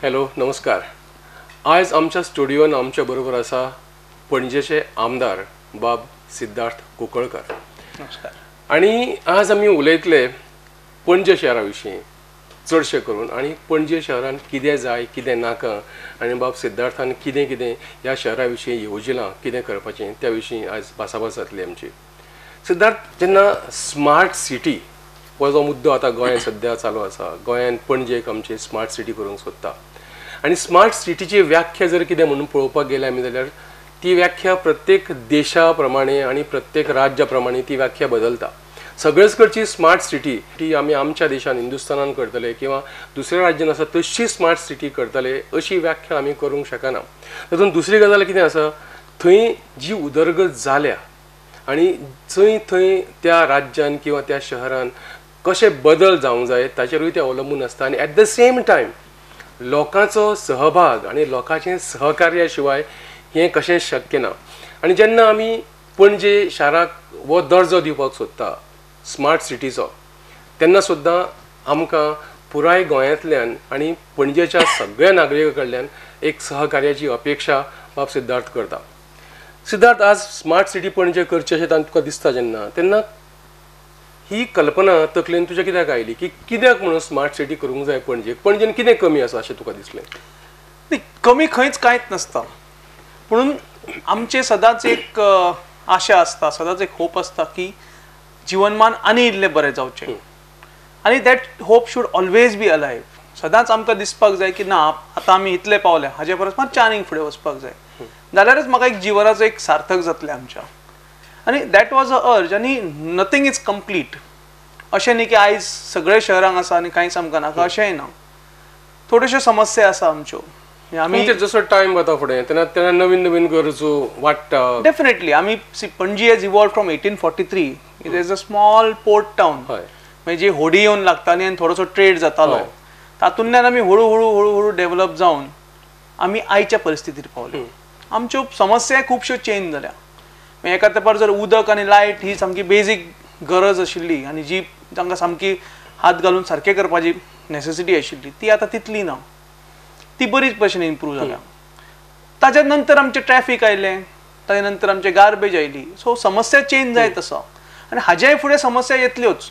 Hello नमस्कार. आज आमच्या स्टुडिओन आमच्या बरोबर आसा पणजेचे आमदार बाब सिद्धार्थ कुंकळकर. नमस्कार. आणि आज आमी उलयतले पणजे शहरा विशीं चडशे करून आनी पणजे शहरान कितें जाय कितें नाका आनी बाब सिद्धार्थान कितें कितें ह्या शहरा विशीं येवजिलां कितें करपाचें त्या विशीं आज भासाभास जातली आमची. सिद्धार्थ, जेन्ना स्मार्ट सिटी हो जो मुद्दो आतां गोंयांत सद्या चालू आसा, गोंयांत पणजेक आमची स्मार्ट सिटी करूंक सोदता आनी स्मार्ट सिटीची व्याख्या जर कितें म्हणून पळोवपाक गेले आमी जाल्यार ती व्याख्या प्रत्येक देशा प्रमाणे आनी प्रत्येक राज्या प्रमाणे ती व्याख्या बदलता. सगळेच कडची स्मार्ट सिटी ती आमी आमच्या देशान हिंदुस्थानान करतले किंवा दुसऱ्या राज्यान आसा तशी स्मार्ट सिटी करतले अशी व्याख्या आमी करूंक शकना. तातूंत दुसरी गजाल कितें आसा, थंय जी उदरगत जाल्या आनी थंय त्या राज्यान किंवा त्या शहरान कशे बदल जावंक जाय ताचेरूय तें अवलंबून आसता. आनी एट द सेम टायम लोकांचो सहभाग आनी लोकांचें सहकार्या शिवाय हें कशें शक्य ना. आनी जेन्ना आमी पणजे शाराक हो दर्जो दिवपाक सोदता स्मार्ट सिटीचो, तेन्ना सुद्दां आमकां पुराय गोंयांतल्यान आनी पणजेच्या सगळ्या नागरिकां कडल्यान एक सहकार्याची अपेक्षा बाब सिद्धार्थ करता. सिद्धार्थ, आज स्मार्ट सिटी पणजे करची अशें तुका दिसता जेन्ना, तेन्ना ही कल्पना तकलेन तुज्या कित्याक आयली की कित्याक म्हणून स्मार्ट सिटी करूंक जाय पणजेक? पणजेन कितें कमी आसा अशें तुका दिसलें? नाही, कमी खंयच कांयच नसता, म्हणून आमचे सदांच एक आशा आसता, सदांच एक होप आसता की जीवनमान आनी इल्लें बरें जावचें आनी that hope should always be alive. सदांच आमकां दिसपाक जाय की ना आतां आमी इतले पावले, हाचे परस मात चानींग फुडें वचपाक जाय, जाल्यारच म्हाका एक जिवनाचो एक सार्थक जातलें आमच्या. आनी दॅट वॉज अ अर्ज. आनी नथींग इज कंप्लीट अशें न्ही की आयज सगळे शहरांक आसा आनी कांयच आमकां नाका, अशेंय ना. थोड्योश्यो समस्या आसा आमच्यो. आमी जसो टायम वता फुडें तेन्ना नवीन नवीन गरजो वाडटा. डेफिनेटली. आमी Panaji has evolved from 1843. It is a small port town. म्हणजे जी होडी येवन लागताली आनी थोडोसो ट्रेड जातालो, तातूंतल्यान आमी हळू हळू डेव्हलप जावन आमी आयच्या परिस्थितीर पावले. आमच्यो समस्या खुबश्यो चेंज जाल्या. एका तेंपार जर उदक आनी लायट ही सामकी बेजीक गरज आशिल्ली आनी जी तांकां सामकी हात घालून सारकें करपाची नेसेसिटी आशिल्ली, ती आतां तितली ना. ती बरीच भशेन इम्प्रूव जाल्या. ताच्या नंतर आमचें ट्रॅफिक आयलें, ताचे नंतर आमचें गार्बेज आयली. सो समस्या चेंज जायत आसा आनी हाज्याय फुडें समस्या येतल्योच.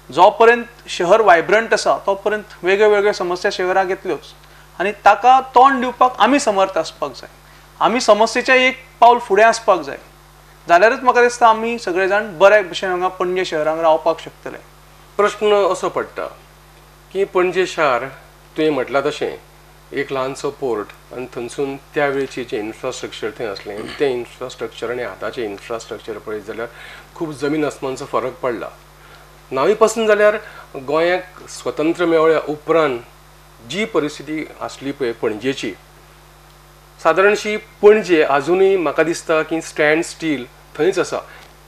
जो पर्यंत शहर वायब्रंट आसा तो पर्यंत वेगळ्यो वेगळ्यो समस्या शहराक येतल्योच आनी ताका तोंड दिवपाक आमी समर्थ आसपाक जाय. आमी समस्येच्या एक पावल फुडें आसपाक जाय, जाल्यारच म्हाका दिसता आमी सगळे जाण बऱ्या भशेन हांगा पणजे शहरांत रावपाक शकतले. प्रश्न असो पडटा की पणजे शार तुवें म्हटलां तशें एक ल्हानसो पोर्ट आनी थंयसून त्या वेळची जें इन्फ्रास्ट्रक्चर थंय आसलें तें इन्फ्रास्ट्रक्चर आनी आतांचें इन्फ्रास्ट्रक्चर पळयत जाल्यार खूब जमीन आसमानचो फरक पडला. नावी पासून जाल्यार गोंयाक स्वतंत्र मेळ्ळ्या उपरांत जी परिस्थिती आसली पळय पणजेची, सादारणशी पणजे आजुनूय म्हाका दिसता की स्टँड स्टील थंयच आसा.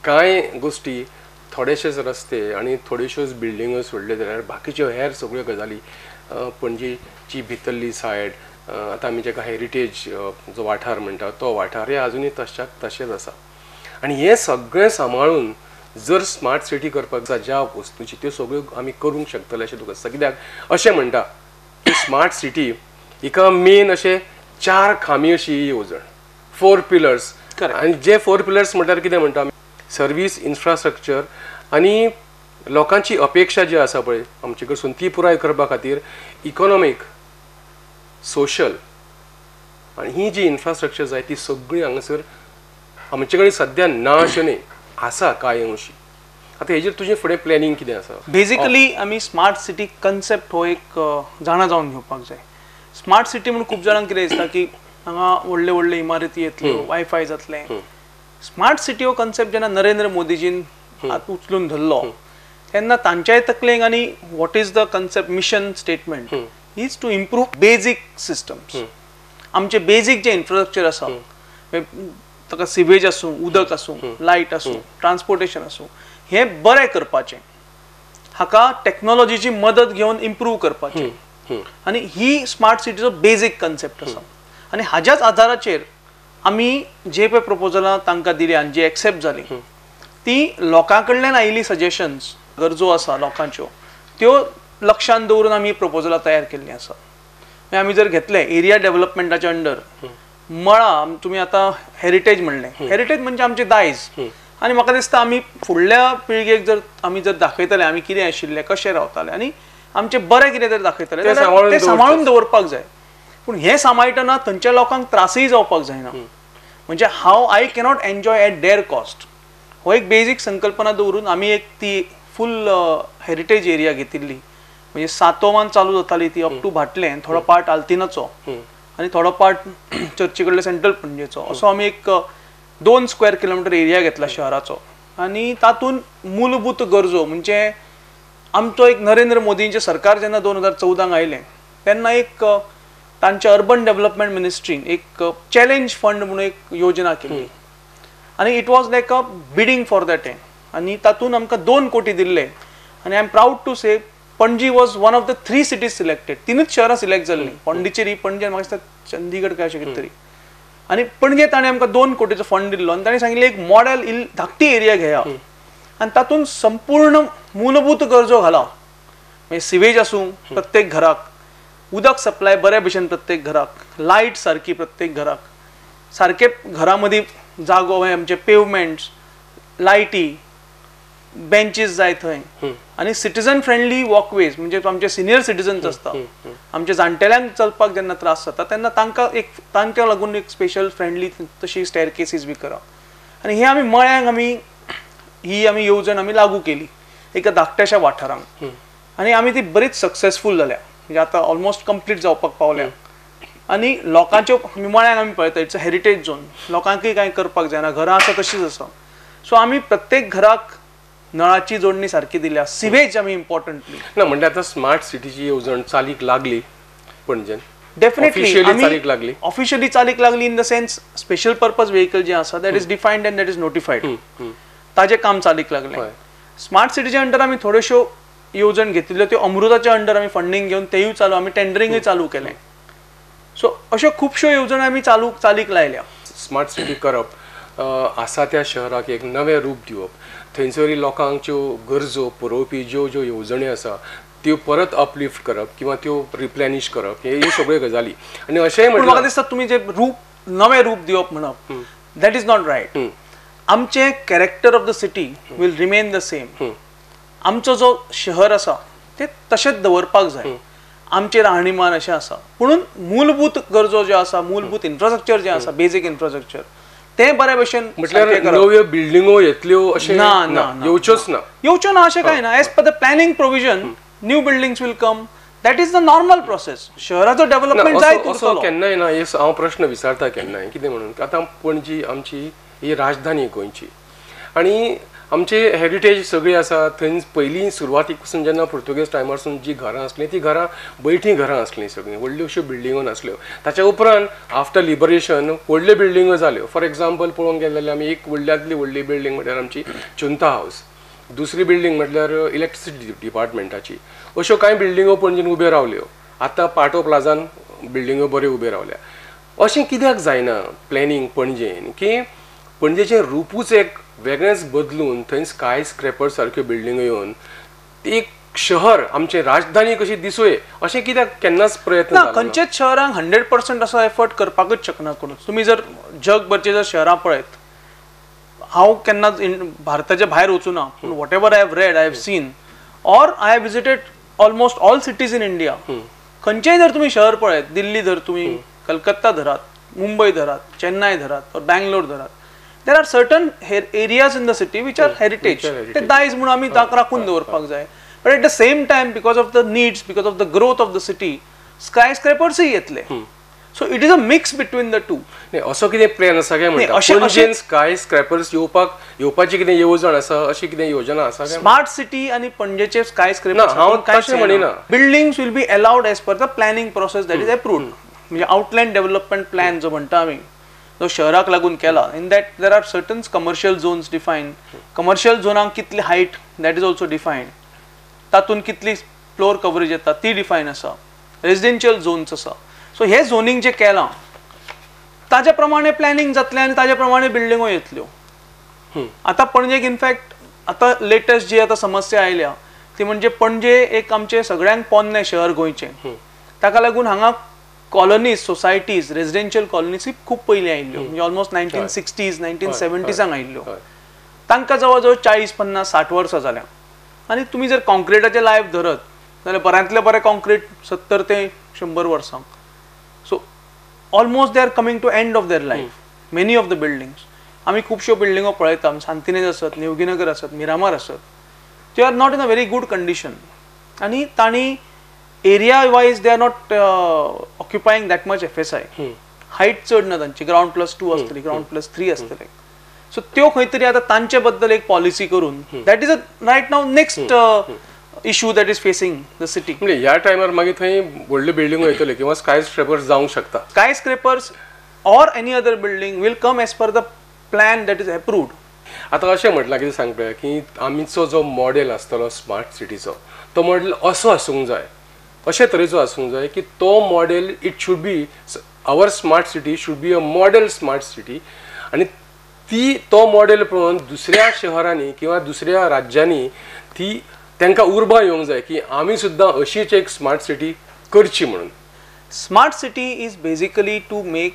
कांय गोश्टी, थोडेशेच रस्ते आनी थोड्योश्योच बिल्डिंगो सोडल्यो जाल्यार बाकीच्यो हेर सगळ्यो गजाली, पणजेची भितरली सायड, आतां आमी जेका हेरिटेज जो वाठार म्हणटा तो वाठार हे आजुनूय तशाक तशेंच आसा. आनी हें सगळें सांबाळून जर स्मार्ट सिटी करपाक जाय ज्या वस्तूची त्यो सगळ्यो आमी करूंक शकतले अशें तुका दिसता? कित्याक अशें म्हणटा की स्मार्ट सिटी हिका मेन अशें 4 खामी अशी येवजण, 4 पिलर्स. आनी जे 4 पिलर्स म्हटल्यार कितें म्हणटा आमी? सर्वीस, इन्फ्रास्ट्रक्चर आनी लोकांची अपेक्षा जी आसा पळय आमचे कडसून ती पुराय करपा खातीर इकॉनॉमीक, सोशल आनी ही जी इन्फ्रास्ट्रक्चर जाय ती सगळी हांगासर आमचे कडेन सद्या ना अशें न्ही, आसा कांय अंशी. आतां हेजेर तुजें फुडें प्लॅनिंग कितें आसा? बेजिकली आमी स्मार्ट सिटी कन्सेप्ट हो एक जाणा जावन घेवपाक जाय. स्मार्ट सिटी म्हणून खूब जाणांक कितें दिसता की हांगा व्हडले व्हडले इमारती येतल्यो, वायफाय जातलें. स्मार्ट सिटी हो कन्सेप्ट जेन्ना नरेंद्र मोदीजीन हात उचलून धरलो तेन्ना तांच्याय तकलेक आनी what is the concept mission statement is to improve basic systems. आमचे बेजीक जे इन्फ्रास्ट्रक्चर आसा, ताका सिवेज आसूं, उदक आसूं, लायट आसूं, ट्रान्सपोर्टेशन आसूं, हें बरें करपाचें. हाका टॅक्नॉलॉजीची मदत घेवन इम्प्रूव करपाचें. आनी ही स्मार्ट सिटीचो बेजीक कन्सेप्ट आसा. आनी हाज्याच आधाराचेर आमी जे पळय प्रपोजलां तांकां दिली आनी जी एक्सेप्ट जाली ती लोकां कडल्यान आयिल्ली सजेशन्स, गरजो आसा लोकांच्यो, त्यो लक्षांत दवरून आमी प्रपोजलां तयार केल्लीं आसा. आमी जर घेतले एरिया डेव्हलपमेंटाच्या अंडर मळा, तुम्ही आता हेरिटेज म्हणले, हेरिटेज म्हणजे आमचे दायज, आणि म्हाका दिसता आमी फुडल्या पिळगेक जर आमी जर दाखयतले आमी कितें आशिल्ले, कशें रावताले आनी आमचे बरें कितें जर दाखयतले जाल्यार ते सांबाळून दवरपाक जाय. पूण हे सांबाळटना थंयच्या लोकांक त्रासय जावपाक जायना. म्हणजे हाव I cannot enjoy at their cost, हो एक बेजीक संकल्पना दवरून आमी एक ती फूल हेरिटेज एरिया घेतिल्ली. म्हणजे 7 चालू जाताली ती अप टू भाटले, थोडो पार्ट आल्तिनाचो आणि थोडो पार्ट चर्ची कडले सेंट्रल पणजेचो, असो आमी एक 2 स्क्वेअर किलोमीटर एरिया घेतला शहराचो. आणि तातून मूलभूत गरजो म्हणजे आमचो एक नरेंद्र मोदींचे सरकार जेन्ना 2014 आयलें तेन्ना एक तांच्या अर्बन डेव्हलपमेंट मिनिस्ट्रीन एक चॅलेंज फंड म्हणून एक योजना केली आणि it was like a bidding for that end. आणि तातून आमकां 2 कोटी दिल्ले. आणि I am proud to say Panaji was one of the 3 cities selected. 3च शहरां सिलेक्ट जाल्लीं, पॉंडिचेरी, पणजी, म्हाका दिसता चंदीगड काय अशें कितें तरी. आणि पणजे ताणें आमकां 2 कोटीचो फंड दिल्लो आणि ताणें सांगिल्लें एक मॉडेल धाकटी एरिया घेया आणि तातून संपूर्ण मूलभूत गरजो घाला. म्हणजे सिवेज आसूं प्रत्येक घराक, उदक सप्लाय बऱ्या भशेन प्रत्येक घराक, लायट सारकी प्रत्येक घराक, सारके घरा मदीं जागो, आमचे पेवमेंट्स, लायटी, बेंचीस जाय थंय, आणि सिटीजन फ्रेंडली वॉकवेज. म्हणजे आमचे सिनियर सिटीजन्स आसता, आमच्या जाणटेल्यांक चलपाक जेन्ना त्रास जाता तेन्ना तांकां लागून एक स्पेशल फ्रेंडली तशी स्टेअरकेसीस बी करप. आणि हे आमी मळ्यांक ही येवजण आमी लागू केली एका धाकट्याशा वाठारांक. आणि आमी ती बरीच सक्सेसफूल जाल्या. म्हणजे आतां ऑलमोस्ट कंप्लीट जावपाक पावल्या. आणि लोकांच्यो मळ्यांक आमी पळयता इट्स अ हेरिटेज झोन, लोकांकय कांय करपाक जायना, घरां आसा तशीच आसा. सो आमी प्रत्येक घराक नळाची जोडणी सारकी दिल्या. सिवेज आमी इम्पॉर्टंटली ना म्हणजे आता स्मार्ट सिटीची येवजण चालीक लागली पणजेन. डेफिनेटली ऑफिशियली चालीक लागली in the sense special purpose vehicle जे आसा that is defined and that is notified, ताजें काम चालीक लागलें. स्मार्ट सिटीच्या अंडर आमी थोड्योश्यो येवजण घेतिल्ल्यो, त्यो अमृताच्या अंडर आमी फंडिंग घेवन तेय चालू, आमी टेंडरिंगय चालू केलें. सो अश्यो खुबश्यो येवजण आमी चालीक लायल्या. स्मार्ट सिटी करप आसा त्या शहराक एक नवें रूप दिवप, थंयसरी लोकांच्यो गरजो पुरोवपी ज्यो येवजणी आसा त्यो परत अपलिफ्ट करप किंवा त्यो रिप्लेनिश करप, हे सगळ्यो गजाली. आणि अशेंय म्हाका दिसता तुमी जे नवें रूप दिवप म्हणप दॅट इज नॉट रायट. आमचे character of the city will remain the same. आमचो जो शहर आसा ते तशेंच दवरपाक जाय. आमचे राहणीमान अशें आसा, पुणून मूलभूत गरजो ज्यो आसा, मूलभूत इन्फ्रास्ट्रक्चर जें आसा, बेजीक इन्फ्रास्ट्रक्चर ते बऱ्या भशेन म्हटल्यार नव्यो बिल्डिंगो येतल्यो अशें येवच्योच ना. येवच्यो ना अशें कांय ना. As per the planning provision new buildings will come. That is the normal process. शहराचो डेव्हलपमेंट जाय असो केन्नाय ना. हांव प्रश्न विचारता केन्नाय कितें म्हणून, आतां पणजी आमची ही राजधानी गोंयची आणि आमचे हेरिटेज सगळी आसा. थंय पयलीं सुरवातीक पासून जेन्ना पुर्तुगेज टायमारसून जी घरां आसलीं ती घरां बैठी घरां आसलीं, सगळीं व्हडल्यो अश्यो बिल्डिंगो नासल्यो. ताच्या उपरांत आफ्टर लिबरेशन व्हडल्यो बिल्डिंगो जाल्यो. फॉर एग्जाम्पल पळोवंक गेले जाल्यार आमी एक व्हडल्यांतली व्हडली बिल्डींग म्हटल्यार आमची चुंता हावस, दुसरी बिल्डींग म्हटल्यार इलेक्ट्रिसिटी डिपार्टमेंटाची. अश्यो कांय बिल्डिंगो पणजेन उब्यो रावल्यो. आतां पाटो प्लाझान बिल्डिंगो बऱ्यो उब्यो रावल्या. अशें कित्याक जायना प्लॅनिंग पणजेन की पणजेचें रूपूच एक वेगळेंच बदलून थंय स्काय स्क्रॅपर सारक्यो बिल्डिंगो येवन एक शहर आमचे राजधानी कशी दिसूये अशें कित्याक केन्नाच प्रयत्न ना. खंयचेच शहरांक 100% असो एफर्ट करपाकच शकना कोणूच. तुम्ही जर जगभरची जर शहरां पळयत, हांव केन्नाच भारताच्या भायर वचूं ना, पूण what ever I have red, I have seen or I have visited almost all cities in India. खंयचेय जर तुम्ही शहर पळयत, दिल्ली धर तुम्ही, कलकत्ता धरात, मुंबई धरात, चेन्नई धरात, और Bangalore धरात, there are certain areas in the city which are heritage. ते दायज म्हणून आमी राखून दवरपाक जाय. But at the same time, because of the needs, because of the growth of the city, skyscrapers येतले. So it is a mix between the two. असो कितें प्लॅन आसा काय म्हणटा पणजेन स्काय स्क्रॅपर्स येवपाची कितें येवजण आसा, अशी कितें योजना आसा काय? स्मार्ट सिटी आणि पणजेचे स्काय स्क्रॅपर्स हांव तशें म्हणिना. Buildings will be allowed as per the planning process that is approved. म्हणजे आउटलाइन डेव्हलपमेंट प्लॅन जो म्हणटा आमी, जो शहराक लागून केला, in that there are certain commercial zones defined. Commercial झोनाक कितली height that is also defined. तातून कितली फ्लोर कवरेज येता ती डिफायन आसा. रेजिडेन्शियल झोन्स आसा. सो हे झोनिंग जे केलां ताज्या प्रमाणे प्लॅनिंग जातलें आनी ताज्या प्रमाणे बिल्डिंगो येतल्यो. आतां पणजेक इनफॅक्ट आतां लेटस्ट जी आतां समस्या आयल्या ती म्हणजे पणजे एक आमचे सगळ्यांक पोन्नें शहर गोंयचें. ताका लागून हांगा कॉलनीज सोसायटीज रेजिडेन्शियल कॉलनीज ही खूप पयलीं आयिल्ल्यो म्हणजे ऑलमोस्ट 1960s 1970सांक आयिल्ल्यो तांकां जवळ जवळ 40-50-60 वर्सां जाल्या आनी तुमी जर कॉन्क्रिटाचें लायफ धरत जाल्यार बऱ्यांतलें बरें कॉन्क्रीट 70 ते 100 वर्सां so almost they are coming to end of their life many of the buildings आमी खुबश्यो बिल्डिंगो पळयता शांतिनेज आसत नेवगीनगर आसत मिरामार आसत they are not in a very good condition आनी तांणी area wise they are not occupying that much FSI height चड ना तांची ground+2 आसतली ground+3 आसतले सो त्यो खंय तरी आतां तांचे बद्दल एक पॉलिसी करून that is a right now next issue that is facing the city म्हणजे ह्या टायमार मागीर थंय व्हडल्यो बिल्डिंगो येतल्यो किंवा स्काय स्क्रॅपर्स जावंक शकता sky scrapers or any other building will come age per the plan that is approved आतां अशें म्हटलां कितें सांगता की आमचो जो मॉडेल आसतलो स्मार्ट सिटीचो तो मॉडेल असो आसूंक जाय अशे तरेचो आसूंक जाय की तो model it should be our smart city should be a model smart city आनी तो मॉडेल पळोवन दुसऱ्या शहरांनी किंवा दुसऱ्या राज्यांनी तांकां उर्बा येवंक जाय की आमी सुद्दां अशीच एक स्मार्ट सिटी करची म्हणून smart city is basically to make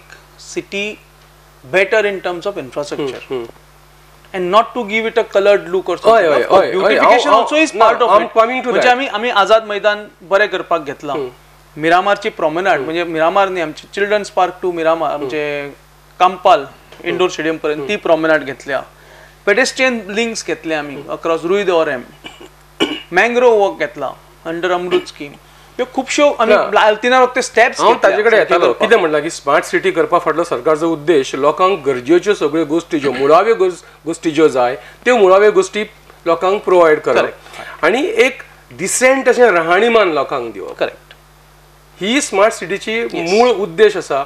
city better in terms of infrastructure and not to give it a colored look or something. Beautification also is part of it. म्हणजे आम्ही आझाद मैदान बरे करपाक घेतला मिरामारची प्रॉमेनाड म्हणजे मिरामार न्ही आमचे चिल्ड्रन्स पार्क टू मिरामार म्हणजे Campal indoor stadium पर्यंत ती प्रॉमेनाड घेतल्या पेडेस्ट्रियन लिंक्स घेतले आमी अक्रॉस रुई दवरेम मँग्रोव वॉक घेतला अंडर अमृत स्कीम ह्यो खुबश्यो आमी तिना ते स्टेप्स ताजे कडेन येतालो कितें म्हणलां की स्मार्ट सिटी करपा फाटलो सरकारचो उद्देश लोकांक गरजेच्यो सगळ्यो गोश्टी ज्यो मुळाव्यो गोश्टी ज्यो जाय त्यो मुळाव्यो गोश्टी लोकांक प्रोवायड करप आनी एक डिसेंट अशें राहाणीमान लोकांक दिवप करेक्ट ही स्मार्ट सिटीची मूळ उद्देश आसा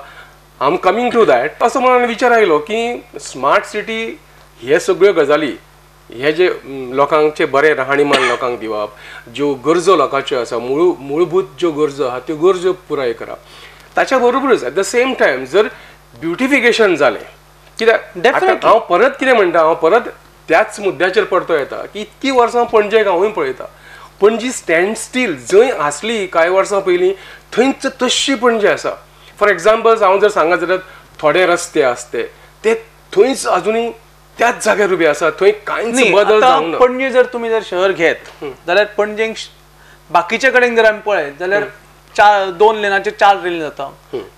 आम कमिंग टू दॅट असो म्हणून विचार आयलो की स्मार्ट सिटी हे सगळ्यो गजाली हे जे लोकांचे बरे राहाणीमान लोकांक दिवप ज्यो गरजो लोकांच्यो आसा मूलभूत ज्यो गरजो आहा त्यो गरजो पुराय करप ताच्या बरोबरच एट द सेम टायम जर ब्युटिफिकेशन जालें कित्याक हांव परत कितें म्हणटा हांव परत त्याच मुद्द्याचेर परतो येता की इतकी वर्सां पणजेक हांवूय पळयता पणजी स्टँड स्टील जंय आसली कांय वर्सां पयलीं थंयच तशी पणजी आसा फॉर एग्जाम्पल हांव जर सांगत जाल्यार थोडे रस्ते आसते ते थंयच आजुनूय त्याच जाग्यार उबे आसा थंय कांयच बदल जावंक ना पणजे जर तुम्ही जर शहर घेत जाल्यार पणजेक बाकीच्या कडेन जर आमी पळयत जाल्यार 2 लेनाचे 4 लेन जाता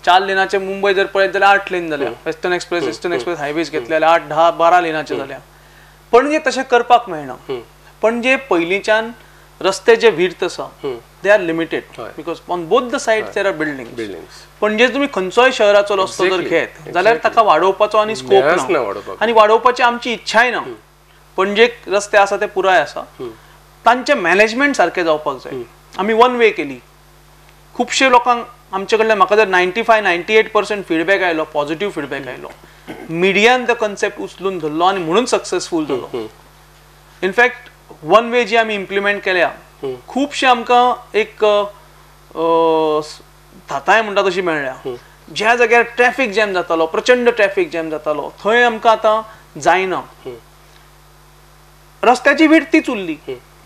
4 लेनाचे मुंबय जर पळयत जाल्यार 8 लेन जाल्या वेस्टर्न एक्सप्रेस हायवेज घेतले जाल्यार 8, 10, 12 लेनाचे जाल्या पणजे तशें करपाक मेळना पणजे पयलींच्यान रस्ते जे विड्थ आसा they are limited because on both the sides there are buildings पणजे तुम्ही खंयचोय शहराचो रस्तो जर घेत जाल्यार ताका वाडोवपाचो आनी स्कोप ना आनी वाडोवपाची आमची इच्छाय ना पणजेक रस्ते आसा ते पुराय आसा तांचे मॅनेजमेंट सारखे जावपाक जाय आमी वन वे केली खुबशे लोकांक आमचे कडल्यान म्हाका जर 95-98% फीडबॅक आयलो पॉझिटिव्ह फीडबॅक आयलो मिडियान तो कन्सेप्ट उचलून धरलो आनी म्हणून सक्सेसफूल जालो इनफॅक्ट वन वे जी आमी इम्प्लिमेंट केल्या खुबशे आमकां एक थाताय म्हणटा तशी मेळ्ळ्या ज्या जाग्यार ट्रॅफिक जॅम जातालो प्रचंड ट्रॅफिक जॅम जातालो थंय आमकां आतां जायना रस्त्याची वीड तीच उरली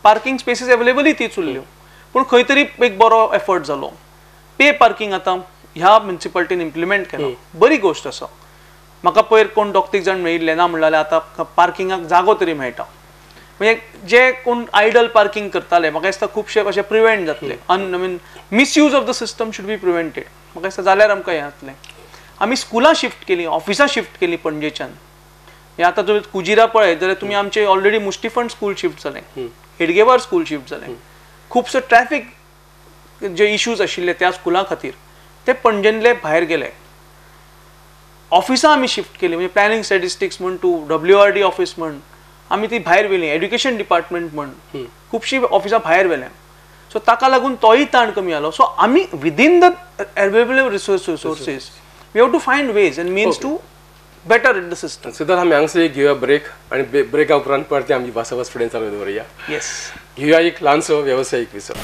पार्किंग स्पेसीस अवेलेबलूय तीच उरल्यो पूण खंय तरी एक बरो एफर्ट जालो पे पार्किंग आतां ह्या म्युनिसिपालिटीन इम्प्लिमेंट केलो बरी गोश्ट आसा म्हाका पयर कोण 2-3 जाण मेळिल्ले ना म्हणलें आतां पार्किंगाक जागो तरी मेळटा म्हणजे जे कोण आयडल पार्किंग करताले म्हाका दिसता खुबशे अशें प्रिवेंट जातले I mean misuse of the system should be prevented म्हाका दिसता जाल्यार आमकां हें जातलें आमी स्कुलां शिफ्ट केली ऑफिसां शिफ्ट केली पणजेच्यान हे आतां जर कुजिरा पळयत जाल्यार तुमी आमचे ऑलरेडी मुष्टिफंड स्कूल शिफ्ट जालें हेडगेवार स्कूल शिफ्ट जालें खुबसो ट्रॅफिक जे इश्यूज आशिल्ले त्या स्कुलां खातीर ते पणजेंतले भायर गेले ऑफिसां आमी शिफ्ट केली म्हणजे प्लॅनिंग स्टॅटिस्टिक्स म्हण टू WRD ऑफिस म्हण आमी ती भायर व्हेली एड्युकेशन डिपार्टमेंट म्हण खुबशीं ऑफिसां भायर व्हेल्या सो ताका लागून तोय ताण कमी जालो सो आमी within the available resources we have to find ways and means to better in the system Siddharth आमी हांगसर घेवया ब्रेक आनी ब्रेका उपरांत परत आमची भासाभास फुडें चालू दवरया येस घेवया एक ल्हानसो वेवसायीक विसर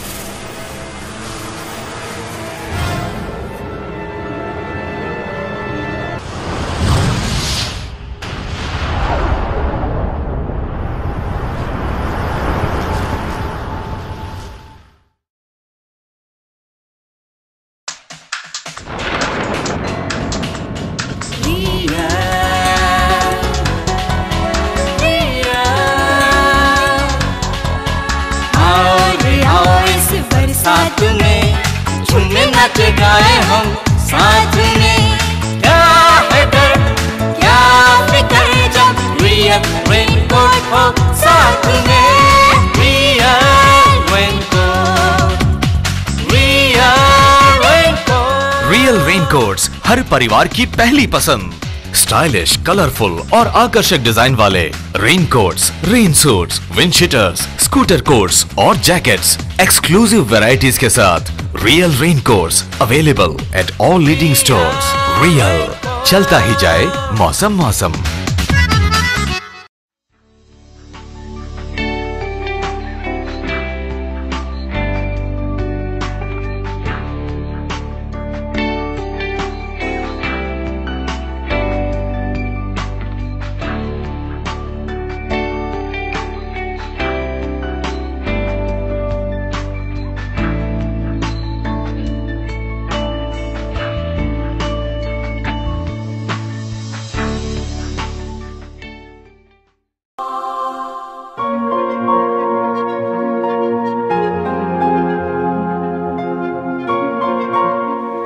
हो साथ में, क्या है डर क्या फिक्र जब रियल रेनकोट हो साथ में, real raincoat, real raincoat. Real raincoats हर परिवार की पहली पसंद। स्टाइलिश, कलरफुल और आकर्षक डिजाइन वाले raincoats, rain suits, wind sheeters, scooter quotes और जैकेट्स एक्सक्लूसिव वैरायटीज के साथ real raincoats available at all leading stores. Real, चलता ही जाए मौसम मौसम।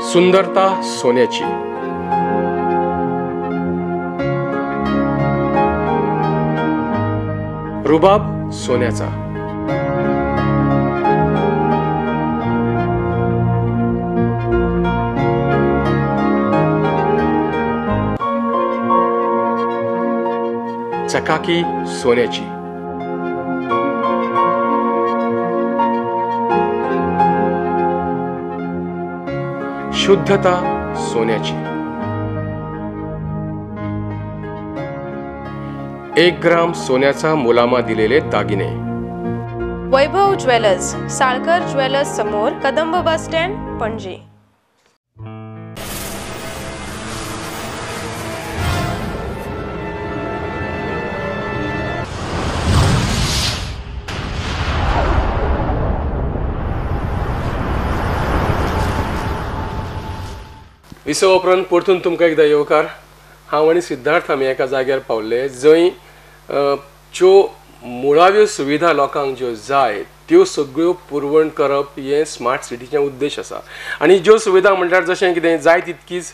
सुंदरता सोन्याची, रुबाब सोन्याचा, चकाकी सोन्याची, शुद्धता सोन्याची, 1 ग्राम सोन्याचा मुलामा दिलेले दागिने। वैभव ज्वेलर्स, साळकर ज्वेलर्स समोर, कदंब बस स्टँड, पणजी। विसव उपरांत परतून तुमकां एकदां येवकार। हांव आनी सिद्धार्थ आमी एका जाग्यार पावले जंय ज्यो मुळाव्यो सुविधा लोकांक ज्यो जाय त्यो सगळ्यो पुरवण करप हें स्मार्ट सिटीचें उद्देश आसा। आनी ज्यो सुविधा म्हणल्यार जशें कितें जाय तितकीच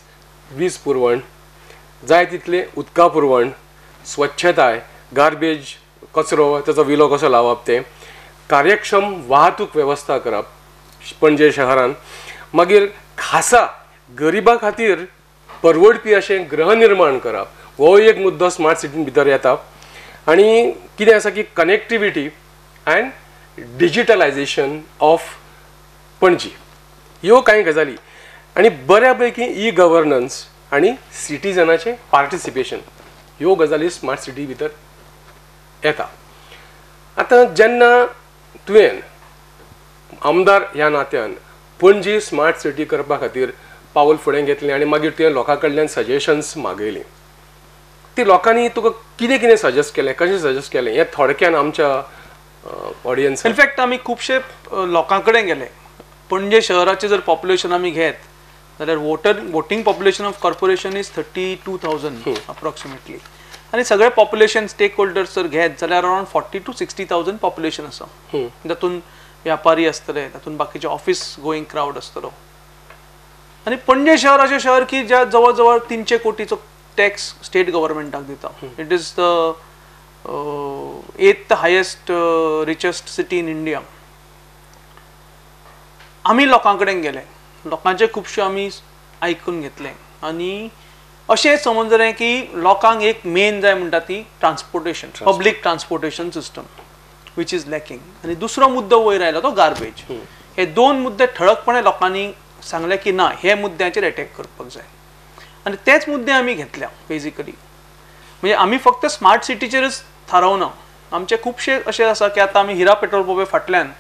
वीज पुरवण, जाय तितलें उदका पुरवण, स्वच्छताय, गार्बेज कचरो ताचो विलो कसो लावप तें, कार्यक्षम वाहतूक वेवस्था करप पणजे शहरान, मागीर खासा गरिबा खातीर परवडपी अशें गृहनिर्माण करप हो एक मुद्दो स्मार्ट सिटीन भितर येता। आनी कितें आसा की connectivity end digitalisation of Panaji ह्यो कांय गजाली आनी बऱ्या पैकी ई गव्हर्नन्स आनी सिटीजनाचें पार्टिसिपेशन ह्यो गजाली स्मार्ट सिटी भितर येता। आतां जेन्ना तुवें आमदार ह्या नात्यान पणजी स्मार्ट सिटी करपा खातीर पावल फुडें घेतलें आनी मागीर तुवें लोकां कडल्यान सजेशन्स मागयलीं, ती लोकांनी तुका कितें कितें सजेस्ट केलें, कशें सजेस्ट केलें हें थोडक्यान आमच्या ऑडियन्स। इनफॅक्ट आमी खुबशे लोकां कडेन गेले। पणजे शहराचें जर पॉप्युलेशन आमी घेत जाल्यार voting population of corporation is 32,000 approximately, आनी सगळे पॉप्युलेशन स्टेक होल्डर्स जर घेत जाल्यार अरावंड 40,000 to 60,000 पॉप्युलेशन आसा। तातूंत व्यापारी आसतले, तातूंत बाकीचे ऑफिस गोईंग क्रावड आसतलो। आनी पणजे शहर अशें शहर की ज्या जवळ जवळ 300 कोटीचो टॅक्स स्टेट गव्हर्मेंटाक दिता। It is the 8th highest richest city in India. आमी लोकां कडेन गेले, लोकांचे खुबशे आमी आयकून घेतले आनी अशें समजलें की लोकांक एक मेन जाय म्हणटा ती transportation, public transportation system which is lacking. आनी दुसरो मुद्दो वयर आयलो तो गार्बेज। हे दोन मुद्दे ठळकपणे लोकांनी सांगले की ना हे मुद्द्याचेर अटॅक करपाक जाय आनी तेच मुद्दे आमी घेतल्या बेजिकली। म्हणजे आमी फक्त स्मार्ट सिटीचेरच थारावना, आमचे खुबशे अशें आसा की आतां आमी हिरा पेट्रोल पंपे फाटल्यान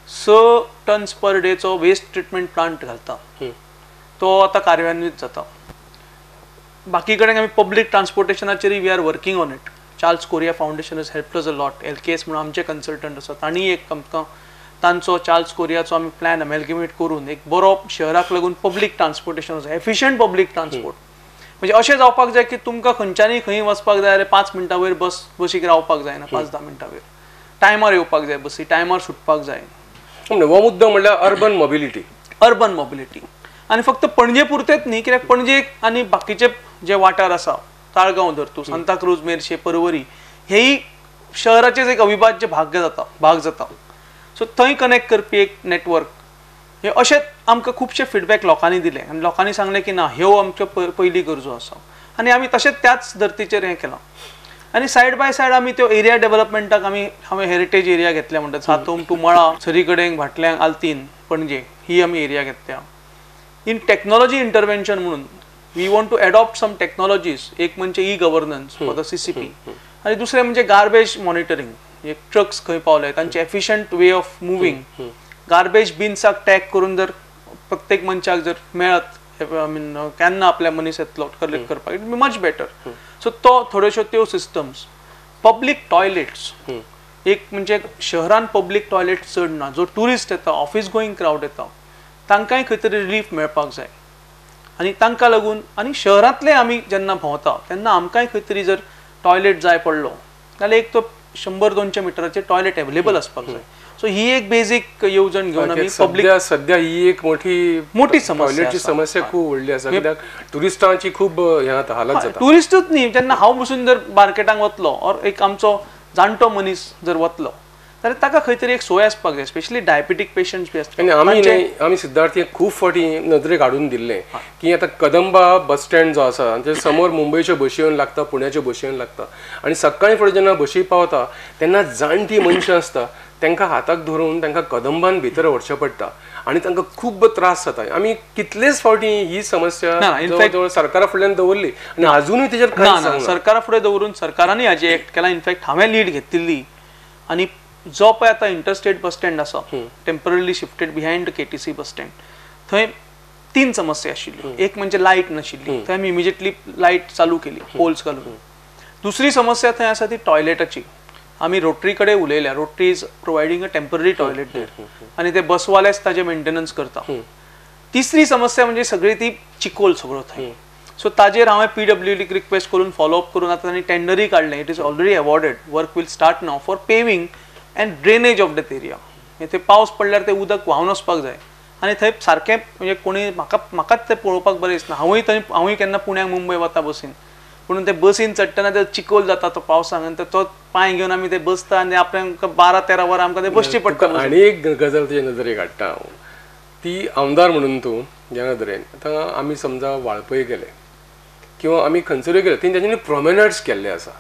6 टन्स पर डेचो वेस्ट ट्रिटमेंट प्लांट घालता, तो आतां कार्यान्वीत जाता। बाकी कडेन आमी पब्लीक ट्रान्सपोर्टेशनाचेरय we are working on it. Charles Correa foundation is helped us a lot. LKS म्हणून आमचे कन्सल्टंट आसा, तांणी एक आमकां तांचो चार्ल्स कोरियाचो आमी प्लॅन अमेलगेमेट करून एक बरो शहराक लागून पब्लीक ट्रान्सपोर्टेशन आसा, एफिशियंट पब्लीक ट्रान्सपोर्ट। म्हणजे अशें जावपाक जाय की तुमकां खंयच्यानय खंय वचपाक जाय जाल्यार 5 मिनटां वयर बसीक रावपाक जायना, 5-10 मिनटां वयर टायमार येवपाक जाय, बसी टायमार सुटपाक जाय। हो मुद्दो म्हणल्यार अर्बन मोबिलिटी। अर्बन मोबिलिटी आनी फक्त पणजे पुरतेच न्ही, कित्याक पणजे आनी बाकीचे जे वाठार आसा, ताळगांव धर तूं, सांताक्रूज, मेर्शे, पर्वरी, हेय शहराचेच एक अविभाज्य भाग जाता. सो थंय कनेक्ट करपी एक नेटवर्क, हे अशेंच आमकां खुबशे फीडबॅक लोकांनी दिले आनी लोकांनी सांगलें की ना, ह्यो आमच्यो पयली गरजो आसा. आनी आमी तशेंच त्याच धर्तीचेर हें केलां. आनी सायड बाय सायड आमी त्यो एरिया डेव्हलपमेंटाक हांवें हेरिटेज एरिया घेतल्या म्हणटात, सातोम टू मळा, सरीकडेन, भाटल्यांक, आल्तीन, पणजे, ही आमी एरिया घेतल्या. इन टेक्नॉलॉजी इंटरव्हेन्शन म्हणून we want to adopt some technologies. एक म्हणजे e governance for the CCP, आनी दुसरें म्हणजे गार्बेज मॉनिटरिंग. ट्रक्स खंय पावले, तांचे efficient way of moving, garbage बिन्साक टॅग करून जर प्रत्येक मनशाक जर मेळत, केन्ना आपल्या मनीस येतलो कलेक्ट करपाक, it be much better. So तो थोड्योश्यो त्यो सिस्टम्स. पब्लीक टॉयलेट्स, एक म्हणजे शहरान पब्लीक टॉयलेट चड ना. जो टुरिस्ट येता, ऑफिस गोईंग क्रावड येता, तांकांय खंय तरी रिलीफ मेळपाक जाय. आनी तांकां लागून आनी शहरांतले आमी जेन्ना भोंवता तेन्ना आमकांय खंय तरी जर टॉयलेट जाय पडलो जाल्यार एक तो 100-200 मिटराचे टॉयलेट अवेलेबल आसपाक जाय. सो ही एक बेसिक येवजण घेवन आमी पब्लीक सध्या ही एक मोठी टॉयलेटची समस्या खूप व्हडली आसा, कित्याक ट्युरिस्टांची खूब हालत जाता. ट्युरिस्टूच न्ही, जेन्ना हांव बसून जर मार्केटांक वतलो और एक आमचो जाणटो मनीस जर वतलो जाल्यार ताका खंय तरी एक सोय आसपाक जाय, स्पेशली डायबेटीक पेशंट्स बी आसता. आनी आमी सिद्धार्थी खूब फावटी नदरेक हाडून दिल्लें की आतां कदंबा बस स्टँड जो आसा ताचे समोर मुंबयच्यो बशी येवन लागता, पुण्याच्यो बशी येवन लागता, आनी सकाळीं फुडें जेन्ना बशी पावता तेन्ना जाणटी मनशां आसता तांकां हाताक धरून तांकां कदंबान भितर व्हरचें पडटा आनी तांकां खूब त्रास जाता. आमी कितलेच फावटी ही समस्या जवळ सरकारा फुडल्यान दवरली आनी अजुनूय तेजेर कांय सरकारा फुडें दवरून सरकारांनी हाजी एक्ट केला. इनफॅक्ट हांवें लीड घेतिल्ली. आनी जो पळय आतां इंटरस्टेट बस स्टँड आसा, temporary shifted behind KTC bus stand, थंय 3 समस्या आशिल्ल्यो. एक म्हणजे लायट नाशिल्ली, थंय आमी इमिजिएटली लायट चालू केली पोल्स घालून. दुसरी समस्या थंय आसा ती टॉयलेटाची. आमी रोटरी कडेन उलयल्या, Rotary is providing a temporary toilet there, आनी ते बसवालेच ताजे मेंटेनन्स करता. तिसरी समस्या म्हणजे सगळी ती चिकोल सगळो थंय. सो ताजेर हांवें PWDक रिक्वेस्ट करून फॉलोअप करून आतां तांणी टेंडरय काडलें. It is already awarded. Work will start now for paving and drainage of that area. ते पावस पडल्यार ते उदक व्हांवन वचपाक जाय आनी थंय सारकें म्हणजे कोणी म्हाकाच तें पळोवपाक बरें दिसना. हांवूय केन्ना पुण्याक मुंबय वता बसीन, पूण ते बसीन चडटना ते चिकोल जाता तो पावसाक, आनी तो पांय घेवन आमी ते बसता आनी आपल्याक 12-13 वरां आमकां ते बसची पडटा. आनी एक गजाल तुजे नदरेक हाडटा हांव, ती आमदार म्हणून तूं ज्या नदरेन आतां आमी समजा वाळपय गेले किंवा आमी खंयसरूय गेले, थंय तेच्यांनी प्रॉमिनंट्स केल्ले आसा.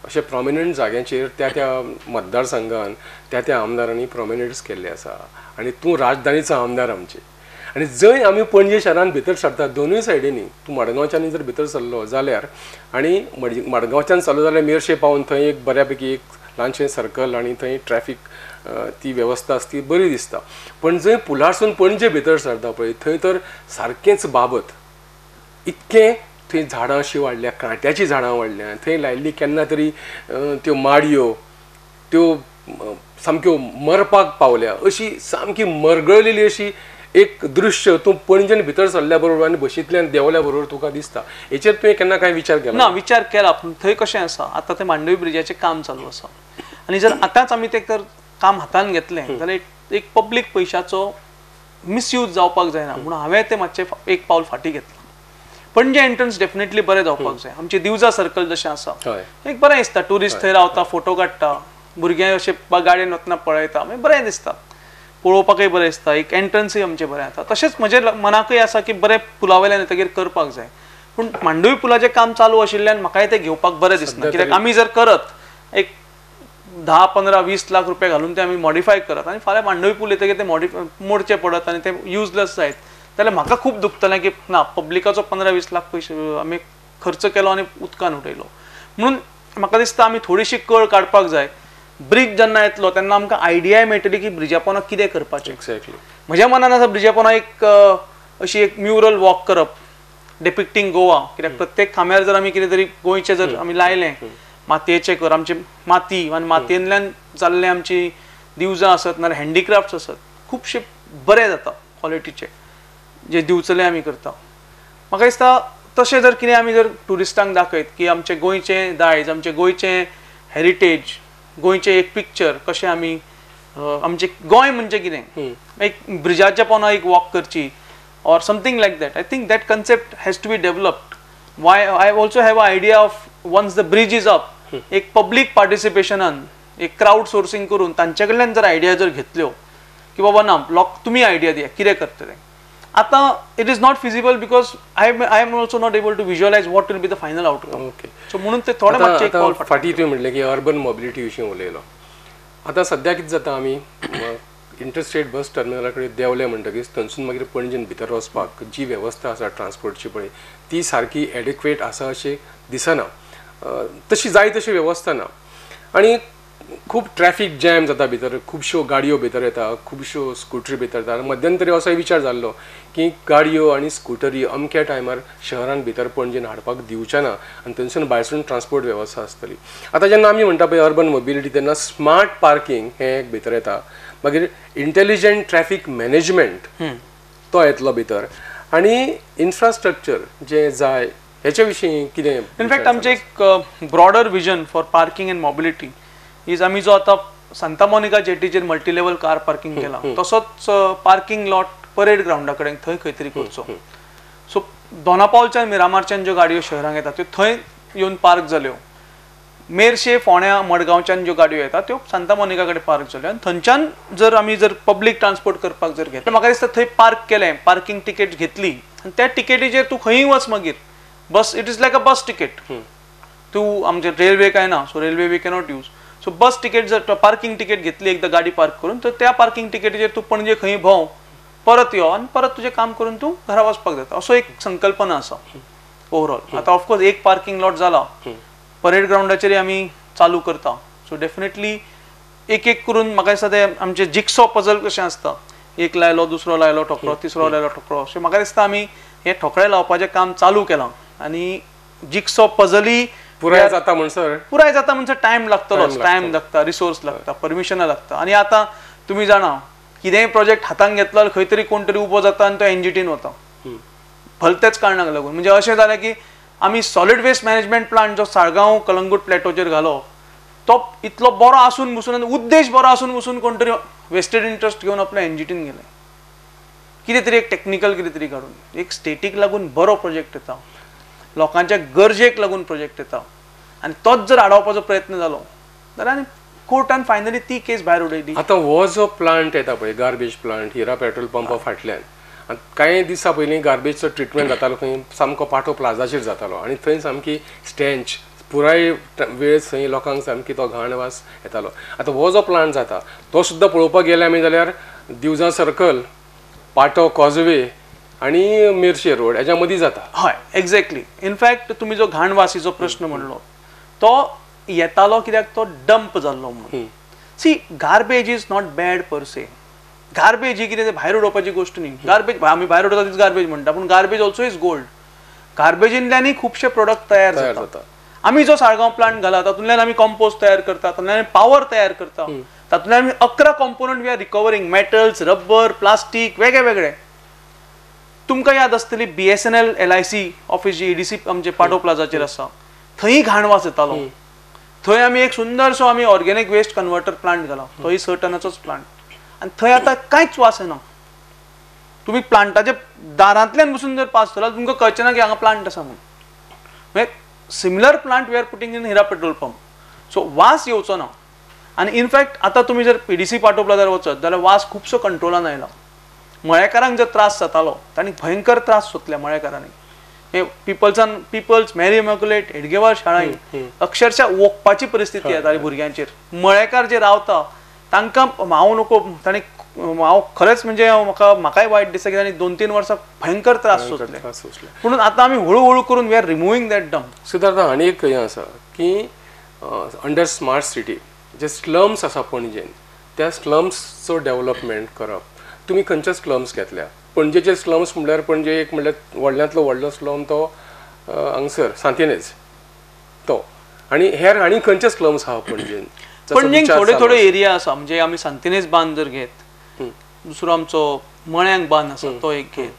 अशे प्रॉमिनंट जाग्यांचेर त्या मतदारसंघान त्या आमदारांनी प्रॉमिनंट्स केल्ले आसा. आनी तूं राजधानीचो आमदार आमचे, आनी जंय आमी पणजे शारान भितर सरतात दोनूय सायडीनी, तूं मडगांवच्यान जर भितर सरलो जाल्यार आनी मडगांवच्यान सरलो जाल्यार मेर्शे पावन थंय एक बऱ्यापैकी एक ल्हानशें सर्कल आनी थंय ट्रॅफिक ती वेवस्था आसा ती बरी दिसता. पण जंय पुलारसून पणजे भितर सरता पळय थंय तर सारकेंच बाबत. इतकें थंय झाडां अशीं वाडल्या, कांट्याची झाडां वाडल्या, थंय लायिल्ली केन्ना तरी त्यो माडयो त्यो सामक्यो मरपाक पावल्या, अशी सामकी मरगळलेली अशी एक दृश्य तूं पणजेन भितर सरल्या बरोबर आनी बशींतल्यान देंवल्या बरोबर तुका दिसता. हेचेर तुवें केन्ना काय विचार केला? ना, विचार केला. पूण थंय कशें आसा, आतां ते मांडवी ब्रिजाचें काम चालू आसा आनी जर आतांच आमी तें काम हातान घेतलें जाल्यार एक पब्लीक पयशाचो मिसयूज जावपाक जायना. म्हणून हांवें तें मातशें एक पावल फाटीं घेतलां. पणजे एंट्रन्स डेफिनेटली बरें जावपाक जाय. आमची दिवजा सर्कल जशें आसा एक बरें दिसता, ट्युरिस्ट थंय रावता, फोटो काडटा, भुरगे अशे गाडयेन वतना पळयता, मागीर बरें दिसता, पळोवपाकय बरें दिसता. एक एंट्रन्सूय आमचें बरें जाता. तशेंच म्हज्या मनाकय आसा की बरें पुला वयल्यान येतकीर करपाक जाय. पूण मांडवी पुलाचें काम चालू आशिल्ल्यान म्हाकाय तें घेवपाक बरें दिसना. कित्याक आमी जर करत एक 10-15-20 लाख रुपया घालून ते आमी मॉडिफाय करत आनी फाल्यां मांडवी पूल येतकीर ते मोडचे पडत आनी ते युजलेस जायत जाल्यार म्हाका खूब दुखतलें की ना, पब्लिकाचो 15-20 लाख पयशे आमी खर्च केलो आनी उदकान उडयलो. म्हणून म्हाका दिसता आमी थोडीशी कळ काडपाक जाय. ब्रिज जेन्ना येतलो तेन्ना आमकां आयडिया मेळटली की ब्रिजा पोंदा कितें करपाचें. एक्झॅक्टली म्हज्या मनान आसा ब्रिजा पोंदा एक अशी एक म्युरल वॉक करप डिपिक्टिंग गोवा. कित्याक प्रत्येक खांब्यार जर आमी कितें तरी गोंयचें जर आमी लायलें, मातयेचें कर, आमचे माती आनी मातयेंतल्यान जाल्ले आमची दिवजां आसत नाल्यार हँडिक्राफ्ट्स आसत, खुबशे बरें जाता क्वॉलिटीचे जे दिवचले आमी करता. म्हाका दिसता तशें जर कितें आमी जर ट्युरिस्टांक दाखयत की आमचें गोंयचें दायज, आमचें गोंयचें हेरिटेज, गोंयचें एक पिक्चर कशें आमी आमचें गोंय म्हणजे कितें, एक ब्रिजाच्या पोंदा एक वॉक करची, or something like that. I think that concept has to be developed. Why I also have an idea of once the bridge is up, एक public participation एक क्राउड सोर्सिंग करून तांचे कडल्यान जर आयडिया जर घेतल्यो की बाबा ना लोक तुम्ही आयडिया दिया कितें करतले. आता it is not feasible because I am also not able to visualise what will be the final outcome. Okay. So म्हणून ते थोडे मातशे एक कॉल फाटी तुवें म्हणलें की अर्बन मोबिलिटी विशीं उलयलो. आतां सद्या कितें जाता आमी इंटरस्टेट बस टर्मिनला कडेन देवले म्हणटकीर थंयसून मागीर पणजेन भितर वचपाक जी वेवस्था आसा ट्रान्सपोर्टची पळय ती सारकी एडिक्वेट आसा अशें दिसना. तशी जाय तशी वेवस्था ना आनी खूब ट्रॅफिक जॅम जाता भितर, खुबश्यो गाडयो भितर येता, खुबश्यो स्कुटरी भितर येता. मध्यंतरी असोय विचार जाल्लो की गाडयो आनी स्कुटरी अमक्या टायमार शहरान भितर पणजेन हाडपाक दिवचे ना आनी थंयसून भायरसून ट्रान्सपोर्ट वेवस्था आसतली. आतां जेन्ना आमी म्हणटा पळय अर्बन मोबिलिटी तेन्ना स्मार्ट पार्किंग हें भितर येता, मागीर इंटेलिजंट ट्रॅफिक मॅनेजमेंट तो येतलो भितर आनी इन्फ्रास्ट्रक्चर जें जाय हेच्या विशीं कितें. इनफॅक्ट आमचें एक broader vision for parking and mobility is आमी जो आता सांता मोनिका जेटीचेर मल्टी लेवल कार पार्किंग केला तसोच पार्किंग लॉट परेड ग्राउंडा कडेन थंय खंय तरी करचो. सो दोनापावलच्यान मिरामारच्यान ज्यो गाडयो शहरांत येतात त्यो थंय येवन पार्क जाल्यो, मेरशे फोंड्या मडगांवच्यान ज्यो गाडयो येतात त्यो सांता मोनिका कडेन पार्क जाल्यो आनी थंयच्यान जर आमी जर पब्लीक ट्रान्सपोर्ट करपाक जर घेतलें म्हाका दिसता थंय पार्क केलें, पार्किंग टिकेट घेतली आनी त्या टिकेटीचेर तूं खंयी वच मागीर बस it is like a bus ticket. तूं आमचे रेल्वे काय ना so railway we cannot use. So bus ticket जर पार्किंग टिकेट घेतली एकदा गाडी पार्क करून तर त्या पार्किंग टिकेटीचेर तूं पणजे खंय भोंव परत यो आनी परत तुजें काम करून तूं घरा वचपाक जाता. असो एक संकल्पना आसा ओवरऑल. आतां ऑफकोर्स एक पार्किंग लॉट जाला, परेड ग्राउंडाचेर आमी चालू करता. सो डेफिनेटली एक एक करून म्हाका दिसता ते आमचे जिक्सो पजल कशें आसता, एक लायलो दुसरो लायलो ठोकरो तिसरो लायलो ठोकरो. सो म्हाका दिसता आमी हे ठोकळे लावपाचें काम चालू केलां आनी जिक्सो पजली पुराय जाता म्हणसर टायम लागतलो, टायम लागता, रिसोर्स लागता, परमिशनां लागता. आनी आतां तुमी जाणा कितेंय प्रोजेक्ट हातांत घेतलो खंय तरी कोण तरी उबो जाता आनी तो एनजीटीन वता भलतेच कारणाक लागून. म्हणजे अशें जालें की आमी सॉलिड वेस्ट मॅनेजमेंट प्लांट जो साळगांव कलंगूट प्लॅटोचेर घालो तो इतलो बरो आसून बसून उद्देश बरो आसून बसून कोण तरी वेस्टेड इंट्रस्ट घेवन आपल्या एनजीटीन गेले. कितें तरी एक टेक्निकल कितें तरी काडून एक स्टेटीक लागून बरो प्रोजेक्ट येता, लोकांच्या गरजेक लागून प्रोजेक्ट येता आनी तोच जर आडोवपाचो प्रयत्न जालो जाल्यार कोर्टान फायनली ती केस भायर उडयली. आतां हो जो प्लांट येता पळय गार्बेज प्लांट हिरा पेट्रोल पंपा फाटल्यान कांय दिसा पयलीं गार्बेजचो ट्रिटमेंट जातालो खंय सामको पाठो प्लाझाचेर जातालो आनी थंय सामकी स्टेंच पुराय वेळ थंय लोकांक सामकी तो घाण वास येतालो. आतां हो जो प्लांट जाता तो सुद्दां पळोवपाक गेले आमी जाल्यार दिवजा सर्कल, पाटो कॉजवे आणि मिरशे रोड हेच्या मदीं जाता. हय एक्झॅक्टली. इनफॅक्ट तुमी जो घाण वासीचो प्रश्न म्हणलो तो येतालो कित्याक तो डंप जाल्लो म्हणून. See garbage is not bad per se. Garbage ही कितें भायर उडोवपाची गोष्ट न्ही. गार्बेज आमी भायर उडोवता तीच गार्बेज म्हणटा पूण गार्बेज ऑल्सो इज गोल्ड. गार्बेजींतल्यानय खुबशे प्रोडक्ट तयार जाता. आमी जो साळगांव प्लांट घाला तातूंतल्यान आमी कंपोस्ट तयार करता, तातूंतल्यान पॉवर तयार करता, तातूंतल्यान आमी 11 component we are recovering, metals, rubber, plastic वेगळे वेगळे. तुमकां याद आसतली BSNL LIC ऑफिस जी EDC आमचे पाटो प्लाझाचेर आसा थंय घाण वास येतालो. थंय आमी एक सुंदरसो आमी ऑर्गेनिक वेस्ट कन्वर्टर प्लांट घाला, तोय 6 टनाचोच प्लांट आनी थंय आतां कांयच वास येना. तुमी प्लांटाच्या दारांतल्यान बसून जर पास जाल्यार तुमकां कळचें ना की हांगा प्लांट आसा म्हणून. म्हणजे similar plant we are putting in Hira petrol pump. So वास येवचो ना. आनी इनफॅक्ट आतां तुमी जर PDC पाटो प्लाझार वचत जाल्यार वास खुबसो कंट्रोलान आयला. मळेकारांक जर त्रास जातालो तांणी भयंकर त्रास सोंसले मळेकारांनी. पिपल्स मेरी इमॅक्युलेट हेडगेवार शाळांनी अक्षरशः ओंकपाची परिस्थिती येताली भुरग्यांचेर. मळेकार जे रावता तांकां हांव नको तांणी हांव खरेंच म्हणजे म्हाकाय वायट दिसता की तांणी 2-3 वर्सां भयंकर त्रास सोंसले. म्हणून आतां आमी हळू हळू करून we are removing that dump. Siddharth आनी एक हें आसा की अंडर स्मार्ट सिटी जे स्लम्स आसा पणजेन त्या स्लम्सचो डेव्हलपमेंट करप. तुमी खंयचे स्लम्स घेतल्या? पणजेचे स्लम्स म्हणल्यार पणजे एक म्हणल्यार व्हडल्यांतलो व्हडलो स्लम तो हांगसर सांतिनेज तो आनी हेर आनी खंयचे स्लम्स आहा पणजेन? पणजेन थोडे एरिया आसा म्हणजे आमी सांतिनेज बांद जर घेत, दुसरो आमचो मळ्यांक बांद आसा तो एक घेत,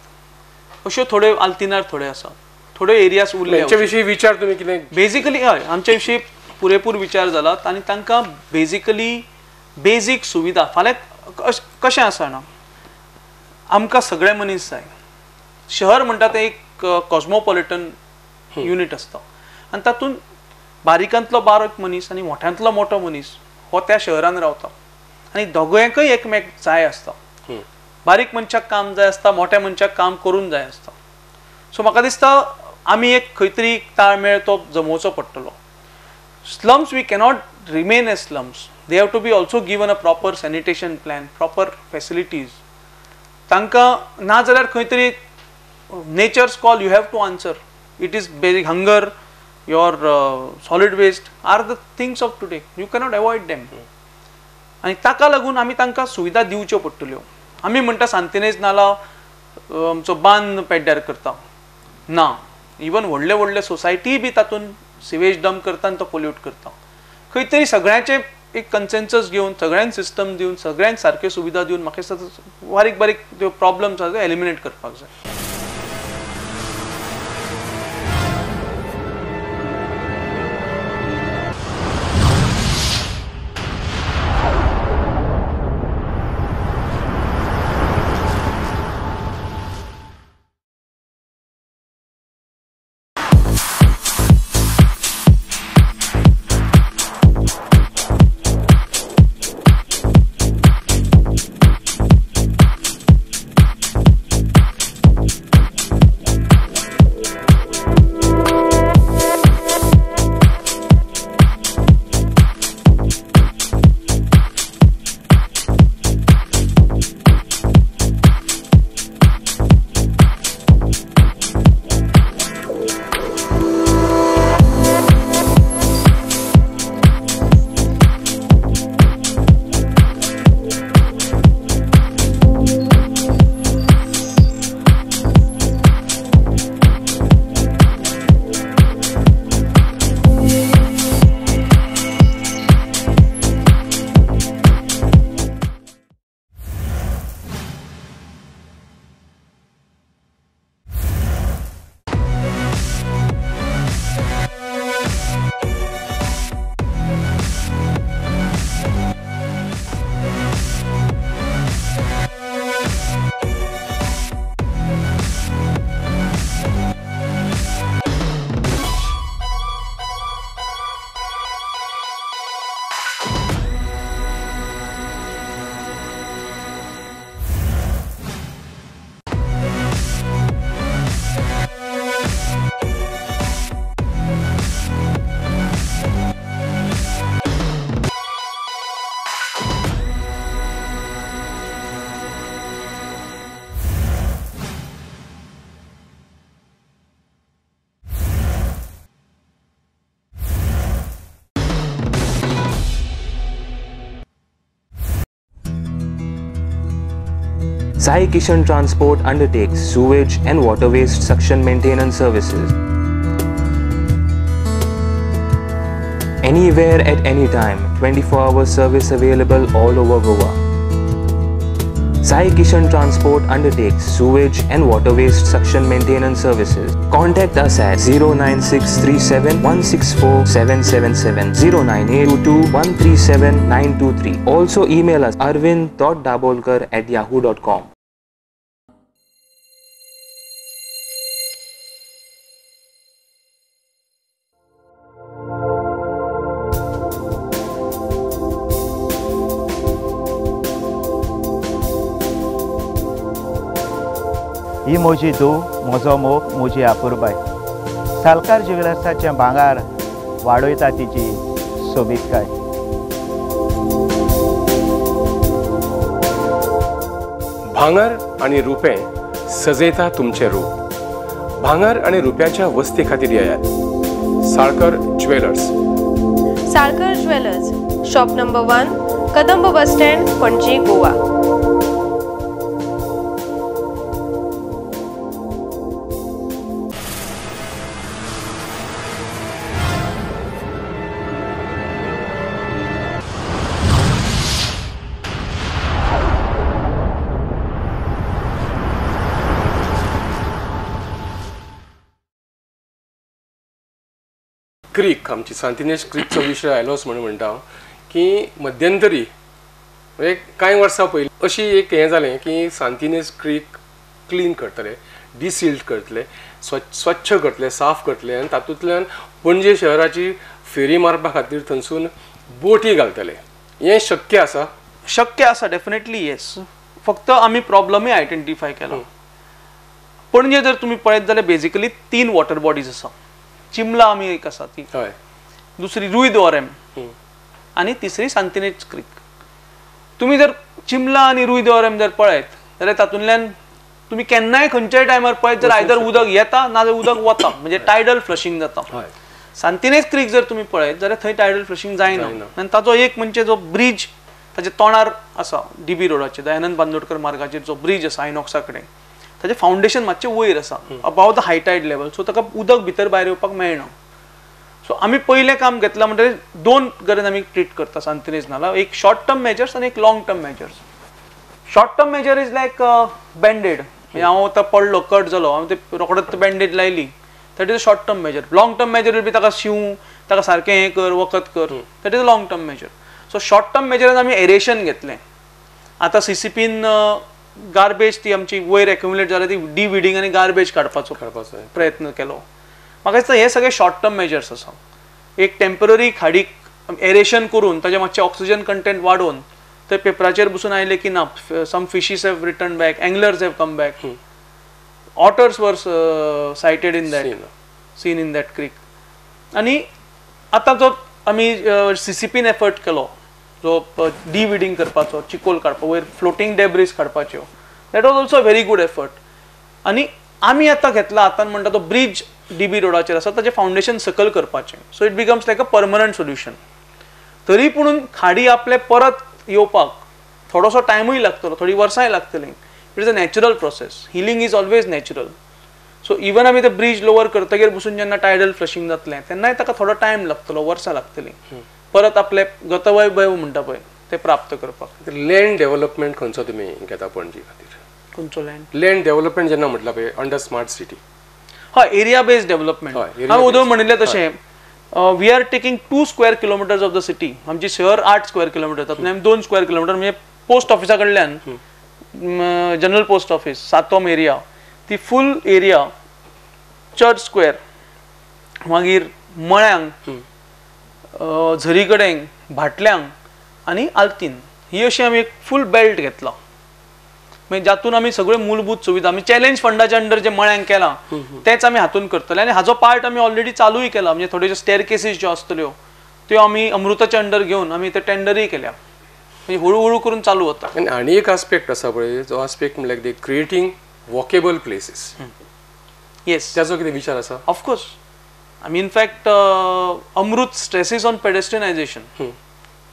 अश्यो थोड्यो आल्तिनार थोडे आसा, थोडे एरियास उरले. हेच्या विशीं विचार तुमी कितें? बेजिकली हय आमच्या विशीं पुरेपूर विचार जालात आनी तांकां बेजिकली बेजीक सुविधा फाल्यां कशें आसा ना आमकां सगळे मनीस जाय. शहर म्हणटा तें एक कॉस्मोपॉलिटन युनिट आसता आनी तातूंत बारीकांतलो बारीक मनीस आनी मोठ्यांतलो मोठो मनीस हो त्या शहरान रावता आनी दोगांयकय एकमेक जाय आसता. बारीक मनशाक काम जाय आसता, मोठ्या मनशाक काम करून जाय आसता. सो म्हाका दिसता आमी एक खंय तरी ताळमेळ तो जमोवचो पडटलो. Slums we cannot remain as slums. They have to be also given a proper sanitation plan, proper facilities. तांकां ना जाल्यार खंय तरी nature's call you have to answer. It is basic hunger, your solid waste are the things of today. You cannot avoid them. आणि ताका लागून आमी तांकां सुविधा दिवच्यो पडटल्यो. आमी म्हणटा सांतिनेज नाला आमचो बांद पेड्ड्यार करता. ना, इवन व्हडले व्हडले सोसायटी बी तातूंत सिवेज डंप करता आनी तो पोल्यूट करता. खंय तरी सगळ्यांचे एक कन्सेन्सस घेवन, सगळ्यांक सिस्टम दिवन, सगळ्यांक सारक्यो सुविधा दिवन म्हाका दिसता बारीक बारीक त्यो प्रॉब्लम्स आसा ते एलिमिनेट करपाक जाय. Sai Kishan Transport undertakes sewage and water waste suction maintenance services. Anywhere at any time, 24-hour service available all over Goa. Sai Kishan Transport undertakes sewage and water waste suction maintenance services. Contact us at 09637 164 777 09822 137 923. Also email us arvind.dabolkar@yahoo.com. ही म्हजी धूव, म्हजो मोग, म्हजी आपुरबाय. सालकार ज्युवेलर्साचें भांगार वाडयता तिची सोबीतकाय. भांगर आणि रुपें सजयता तुमचें रूप. भांगर आणि रुप्याच्या वस्ती खातीर येयात. Salkar jewellers. Salkar jewellers, shop number 1, कदंब bus stand, Panaji, Goa. Creek, आमची सांतिनेज क्रीकचो विशय आयलोच म्हणून म्हणटा की मध्यंतरी म्हणजे कांय वर्सां पयलीं अशी एक हें जालें की सांतिनेज क्रीक क्लीन करतले, डिसिल्ड करतले, स्वच्छ करतले, साफ करतले आनी तातूंतल्यान पणजे शहराची फेरी मारपा खातीर थंयसून बोटी घालतले. हें शक्य आसा? शक्य आसा, डेफिनेटली येस. फक्त आमी प्रॉब्लमूय आयडेंटिफाय केलो. पणजे जर तुम्ही पळयत जाल्यार बेजिकली 3 वॉटर बॉडीज आसा. चिमला आमी एक आसा ती, हय, दुसरी रुईदोरेम आनी तिसरी सांतिनेज क्रीक. तुम्ही जर चिमला आनी रुईदोरेम जर पळयत जाल्यार तातूंतल्यान तुम्ही केन्नाय खंयच्याय टायमार पळयत जाल्यार आयदर उदक येता नाजाल्यार उदक वता, म्हणजे टायडल फ्लशिंग जाता. सांतिनेज क्रीक जर तुम्ही पळयत जाल्यार थंय टायडल फ्लशिंग जायना. आनी ताचो एक म्हणजे जो ब्रिज ताचे तोंडार आसा DB रोडाचेर, दयानंद बांदोडकर मार्गाचेर जो ब्रिज आसा आयनॉक्सा कडेन, ताचे फाउंडेशन मातशें वयर आसा, above the high tied level. So ताका उदक भितर भायर येवपाक मेळना. सो आमी पयलें काम घेतलां म्हणजे 2 गरज आमी ट्रीट करता सांतिनेज नाला. एक शॉर्ट टर्म मेजर्स आनी एक long term measures. Short term measure is like band-aid. हांव आतां पडलो, कट जालो, हांव ते रोखडोच बँडेड लायली, that is a short term measure. Long term measure बी ताका शिंव, ताका सारकें हें कर, वखद कर, that is a long term measure. So short term मेजरान आमी एरेशन घेतलें. आतां CCPन गार्बेज ती आमची वयर एक्युमुलेट जाल्या ती डिविडिंग आनी गार्बेज काडपाचो प्रयत्न केलो. म्हाका दिसता हे सगळे शॉर्ट टर्म मेजर्स आसा. एक टेम्पररी खाडीक एरेशन करून ताचे मातशें ऑक्सिजन कंटेंट वाडोवन थंय पेपराचेर बसून आयले की ना, some fishes have return back, anglers have come back, otters were sighted in that, seen in that creek. आनी आतां जो आमी CCPन एफर्ट केलो जो डिविडिंग करपाचो, चिकोल काडपाचो, वयर फ्लोटिंग डेब्रीज काडपाच्यो, that was also very good effort. आनी आमी आतां घेतला हातान म्हणटा तो ब्रिज DB रोडाचेर आसा, ताचें फाउंडेशन सकल करपाचें. So it becomes like a permanent solution. तरी पूण खाडी आपले परत येवपाक थोडोसो टायमूय लागतलो, थोडी वर्सांय लागतली. It is a natural process. Healing is always natural. So even आमी ते ब्रिज लोवर करतकीर बसून जेन्ना टायडल फ्लशिंग जातलें तेन्नाय ताका थोडो टायम लागतलो, वर्सां लागतली परत आपले गतवैभव म्हणटा पळय ते प्राप्त करपाक. लँड डेव्हलपमेंट खंयचो तुमी घेता पणजी खातीर? खंयचो लँड डेव्हलपमेंट जेन्ना म्हटलां पळय अंडर स्मार्ट सिटी, हय, एरिया बेस्ड डेव्हलपमेंट. हांव उदो म्हणिल्लें तशें we are taking 2 square kilometres of the city. आमची शहर 8 स्क्वेअर किलोमिटर, तातूंत आमी 2 स्क्वेअर किलोमिटर म्हणजे पोस्ट ऑफिसा कडल्यान जनरल पोस्ट ऑफिस सातोम एरिया ती फूल एरिया, चर्च स्क्वेअर, मागीर मळ्यांक, झरी कडेन, भाटल्यांक आनी आल्तीन, ही अशी आमी एक फूल बेल्ट घेतला. म्हणजे जातून आमी सगळ्यो मूलभूत सुविधा आमी चॅलेंज फंडाच्या अंडर जे मळ्यांक केलां तेच आमी हातून करतले. आनी हाजो पार्ट आमी ऑलरेडी चालूय केला. म्हणजे थोड्योश्यो स्टेअर केसीस ज्यो आसतल्यो त्यो आमी अमृताच्या अंडर घेवन आमी ते टेंडरूय केल्या. म्हणजे हळू करून चालू वता. आनी एक आस्पेक्ट आसा पळय, जो आस्पेक्ट म्हणल्यार the creating walkable places. Yes, त्याचो कितें विचार आसा? ऑफकोर्स. आमी in fact Amrut stresses on pedestrianisation,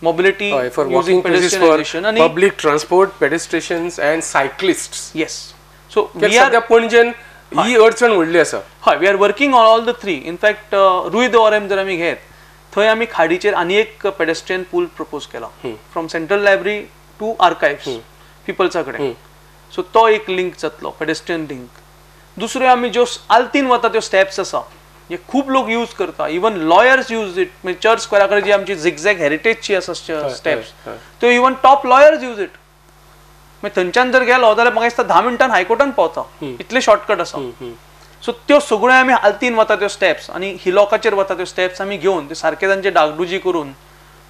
mobility for using walking places, pedestrianization for public transport, pedestrians and cyclists. Yes. So we are सध्या पणजेन ही अडचण व्हडली आसा. हय, we are working on all the 3. In fact रुईदोरेम जर आमी घेत थंय आमी खाडीचेर आनी एक पेडेस्ट्रियन पूल प्रपोज केला from central library to archives पिपल्सा कडेन. सो तो एक लिंक जातलो, पेडेस्ट्रियन लिंक. दुसऱ्यो आमी ज्यो आल्तीन वता त्यो स्टेप्स आसा जे खूब लोक यूज करता, इवन लॉयर्स यूज इट. म्हणजे चर्च स्क्वेअरा कडेन जी आमची झिगझॅग हेरिटेजची आसा स्टेप्स, त्यो even top lawyers use it. म्हणजे थंयच्यान जर गेलो जाल्यार म्हाका दिसता 10 मिनटान हायकोर्टान पावता, इतले शॉर्टकट आसा. सो त्यो सगळ्यो आमी आल्तीन वता त्यो स्टेप्स आनी हिलॉकाचेर वता त्यो स्टेप्स आमी घेवन ते सारके तांचे डागडुजी करून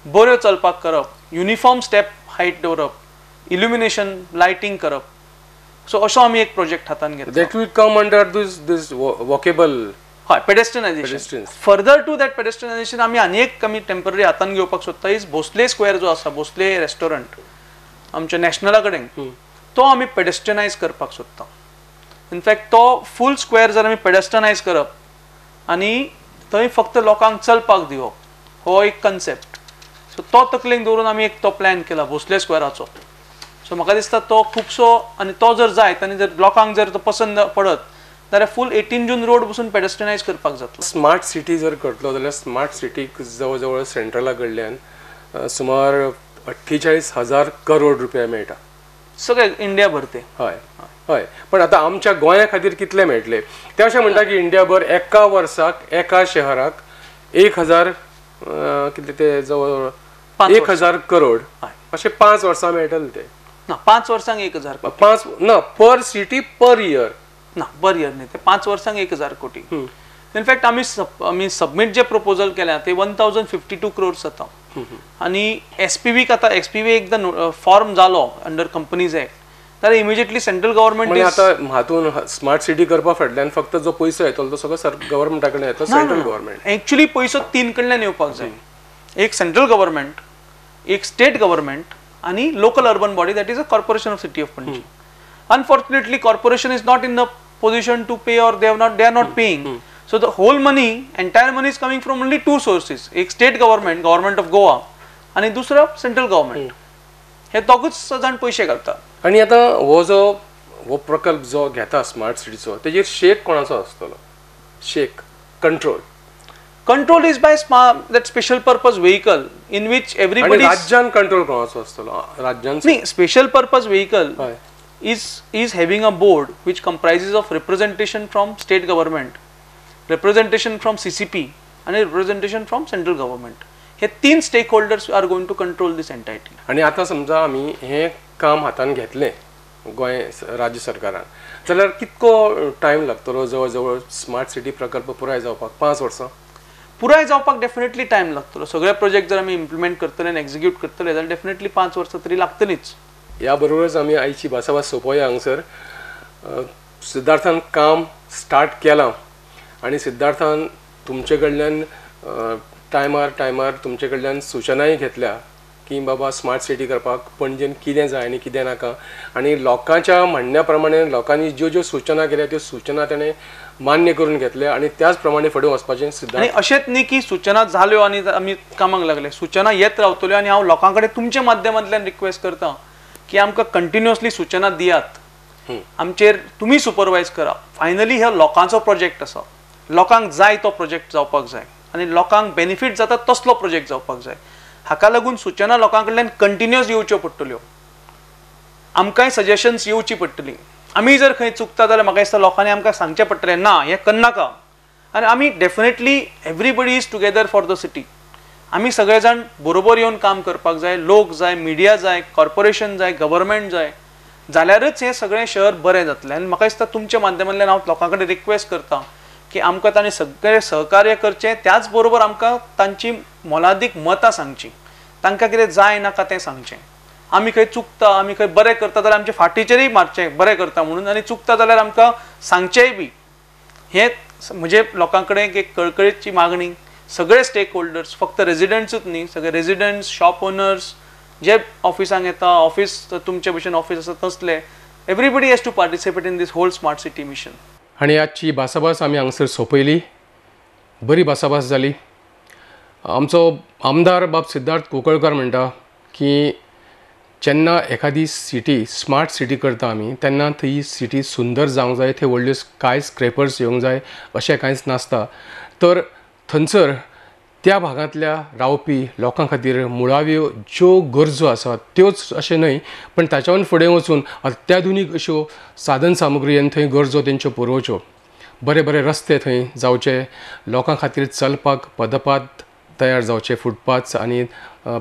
बऱ्यो चलपाक करप, युनिफॉर्म स्टेप हायट दवरप, इल्युमिनेशन लायटिंग करप. सो असो आमी एक प्रोजेक्ट हातान घेतला. That will come under this walkable pedestrianisation. Further to that pedestrianisation आमी आनी एक आमी टेम्पररी हातान घेवपाक सोदता. इज भोसले स्क्वेअर जो आसा, भोसले रेस्टॉरंट आमच्या नॅशनला कडेन, तो आमी पेडेस्ट्रियनायज करपाक सोदता. इनफॅक्ट तो फूल स्क्वेअर जर आमी पेडेस्ट्रियनायज करप आनी थंय फक्त लोकांक चलपाक दिवप, हो एक कन्सेप्ट. सो तो तकलेन दवरून आमी एक तो प्लॅन केला भोसले स्क्वेअराचो. सो म्हाका दिसता तो खुबसो, आनी तो जर जायत आनी जर लोकांक जर तो पसंद पडत जाल्यार फूल 18 जून रोड बसून पेडेस्ट्रियनायज करपाक जातलो. स्मार्ट सिटी जर करतलो जाल्यार स्मार्ट सिटीक जवळ जवळ सेंट्रला कडल्यान सुमार 48,000 करोड रुपया मेळटा सगळे इंडिया भर ते. हय हय. पण आता आमच्या गोंया खातीर कितले मेळटले ते अशें म्हणटा की इंडिया भर एका वर्साक एका शहराक 1,000 कितले ते जवळ 1,000 करोड अशें 5 वर्सां मेळटले ते. ना 5 वर्सांक 1000 कोटी 5 ना पर सिटी पर इयर ना पर इयर नाही ते 5 वर्सांक 1000 कोटी इनफॅक्ट आम्ही सबमिट जे प्रपोजल केल्या ते 1052 क्रोर्स जाता आणि एसपीव्ही आता एसपीव्ही एकदा फॉर्म जालो अंडर कंपनीज एक्ट तर इमिजिएटली सेंट्रल गव्हर्नमेंट आता हातून स्मार्ट सिटी करपा फाटल्यान फक्त जो पयसो येतो तो सगळो गव्हर्नमेंटा कडल्यान येतो सेंट्रल गव्हर्नमेंट एक्चुअली पयसो 3 कडल्यान येवपाक जाय एक सेंट्रल गव्हर्नमेंट एक स्टेट गव्हर्नमेंट आणि local urban body that is a corporation of city of Panaji unfortunately corporation is not in the position to pay or they are not paying so the whole money entire money is coming from only 2 sources एक state government of Goa आणि दुसरं central government हे दोगूच जाण पैसे घालतात आणि आता हो प्रकल्प जो घेता स्मार्ट सिटीचो तेजेर शेक कोणाचो आसतलो शेक control is by that special purpose vehicle in which everybody राज्यान कंट्रोल कोणाचो आसतलो राज्यान नाही special purpose vehicle is having a board which comprises of representation from state government, representation from CCP and representation from central government. हे 3 stakeholders are going to control this entity. आणि आता समजा आम्ही हे काम हातान घेतले गोय राज्य सरकारान जाल्यार कितको टाइम लागतलो जवळ जवळ स्मार्ट सिटी प्रकल्प पुराय जावपाक 5 वर्सां पुराय जावपाक डेफिनेटली टाइम लागतलो सगळे प्रोजेक्ट जर आम्ही इम्प्लिमेंट करतले आणि एक्झिक्यूट करतले जाल्यार डेफिनेटली 5 वर्सां तरी लागतलीच या बरोबरच आम्ही आयची भासाभास सोंपोवया हांगसर सिद्धार्थान काम स्टार्ट केलां आणि सिद्धार्थान तुमचे कडल्यान टायमार तुमचे कडल्यान सूचनाय घेतल्या की बाबा स्मार्ट सिटी करपाक पणजेन कितें जाय आनी कितें नाका आनी लोकांच्या म्हणण्या प्रमाणे लोकांनी ज्यो सूचना केल्या त्यो सूचना ताणें मान्य करून घेतले आणि त्याच प्रमाणे फुडें वचपाचें सिद्धार्थ आणि अशेंच न्ही की सूचना जाल्यो आनी आमी कामाक लागले सूचना येत रावतल्यो आनी हांव लोकां कडेन तुमच्या माध्यमांतल्यान रिक्वेस्ट करता की आमकां कंटिन्युअसली सूचना दियात आमचेर तुमी सुपरवायज करा फायनली हे लोकांचो प्रोजेक्ट आसा लोकांक जाय तो प्रोजेक्ट जावपाक जाय आनी लोकांक बेनिफीट जाता तसलो प्रोजेक्ट जावपाक जाय हाका लागून सूचना लोकां कडल्यान कंटिन्युअस येवच्यो पडटल्यो आमकांय सजेशन्स येवची पडटली आमी जर खंय चुकता जाल्यार म्हाका दिसता लोकांनी आमकां सांगचें पडटलें ना हें करनाका आनी आमी definitely everybody is together for the city आमी सगळे जाण बरोबर येवन काम करपाक जाय लोक जाय मिडिया जाय कॉर्पोरेशन जाय गव्हर्नमेंट जाय जाल्यारच हें सगळें शहर बरें जातलें आनी म्हाका दिसता तुमच्या माध्यमांतल्यान हांव लोकां कडेन रिक्वेस्ट करता की आमकां तांणी सगळें सहकार्य करचें त्याच बरोबर आमकां तांची मोलादीक मतां सांगची तांकां कितें जाय नाका तें सांगचें आमी खंय चुकता आमी खंय बरें करता जाल्यार आमचे फाटीचेरय मारचें बरें करता म्हणून आनी चुकता जाल्यार आमकां सांगचेंय बी हें म्हणजे लोकां कडेन एक कळकळीची मागणी सगळे स्टेक होल्डर्स फक्त रेजिडेंट्सूच न्ही सगळे रेजिडेंट्स शॉप ओनर्स जे ऑफिसांक येता ऑफिस तुमचे भशेन ऑफिस आसा तसले everybody has to participate in this whole smart city mission आणि आजची भासाभास आमी हांगसर सोंपयली बरी भासाभास जाली आमचो आमदार बाब सिद्धार्थ कुंकळकर म्हणटा की जेन्ना एखादी सिटी स्मार्ट सिटी करता आमी तेन्ना थंय सिटी सुंदर जावंक जाय थंय व्हडल्यो कांय स्क्रॅपर्स येवंक जाय अशें कांयच नासता तर थंयसर त्या भागांतल्या रावपी लोकां खातीर मुळाव्यो ज्यो गरजो आसात त्योच अशें न्हय पण ताच्यावन फुडें वचून अत्याधुनीक अश्यो साधन सामुग्री थंय गरजो तेंच्यो पुरोवच्यो बरे बरे रस्ते थंय जावचे लोकां खातीर चलपाक पदपाथ तयार जावचे फुटपाथ्स आनी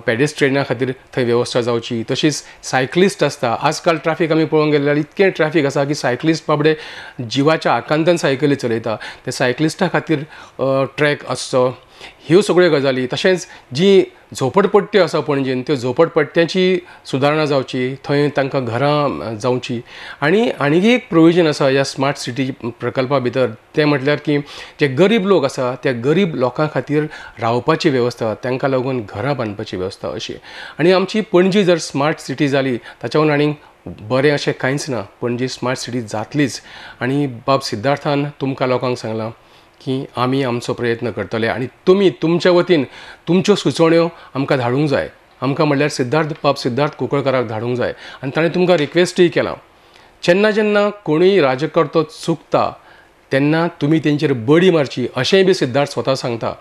पेडेस्ट्रियना खातीर थंय वेवस्था जावची तशीच सायक्लिस्ट आसता आजकाल ट्रॅफिक आमी पळोवंक गेले जाल्यार इतकें ट्रॅफिक आसा की सायक्लिस्ट बाबडे जिवाच्या आकांतान सायकली चलयता ते सायक्लिस्टा खातीर ट्रॅक आसचो ह्यो सगळ्यो गजाली तशेंच जी झोपडपट्ट्यो आसा पणजेन त्यो झोपडपट्ट्यांची सुदारणा जावची थंय तांकां घरां जावची आनी आनीक एक प्रोविजन आसा ह्या स्मार्ट सिटी प्रकल्पा भितर तें म्हटल्यार की जे गरीब लोक आसा त्या गरीब लोकां खातीर रावपाची वेवस्था तांकां लागून घरां बांदपाची वेवस्था अशी आनी आमची पणजी जर स्मार्ट सिटी जाली ताच्यावन आनीक बरें अशें कांयच ना पणजी स्मार्ट सिटी जातलीच आनी बाब सिद्धार्थान तुमकां लोकांक सांगलां की आमी आमचो प्रयत्न करतले आनी तुमी तुमच्या वतीन तुमच्यो सुचोवण्यो आमकां धाडूंक जाय आमकां म्हणल्यार सिद्धार्थ कुंकळकराक धाडूंक जाय आनी ताणें तुमकां रिक्वेस्टूय केलां जेन्ना जेन्ना कोणूय राजकर्तो चुकता तेन्ना तुमी तेंचेर बडी मारची अशेंय बी सिद्धार्थ स्वता सांगता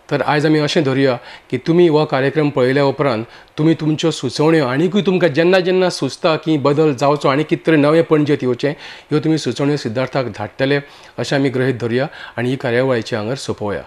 तर आयज आमी अशें धरुया की तुमी हो कार्यक्रम पळयल्या उपरांत तुमी तुमच्यो सुचोवण्यो आनीकूय तुमकां जेन्ना जेन्ना सुचता की बदल जावचो आनी कितें तरी नवें पणजेत येवचें ह्यो तुमी सुचोवण्यो सिद्धार्थाक धाडटले अशें आमी गृहीत धरुया आनी ही कार्यावळीची हांगर सोंपोवया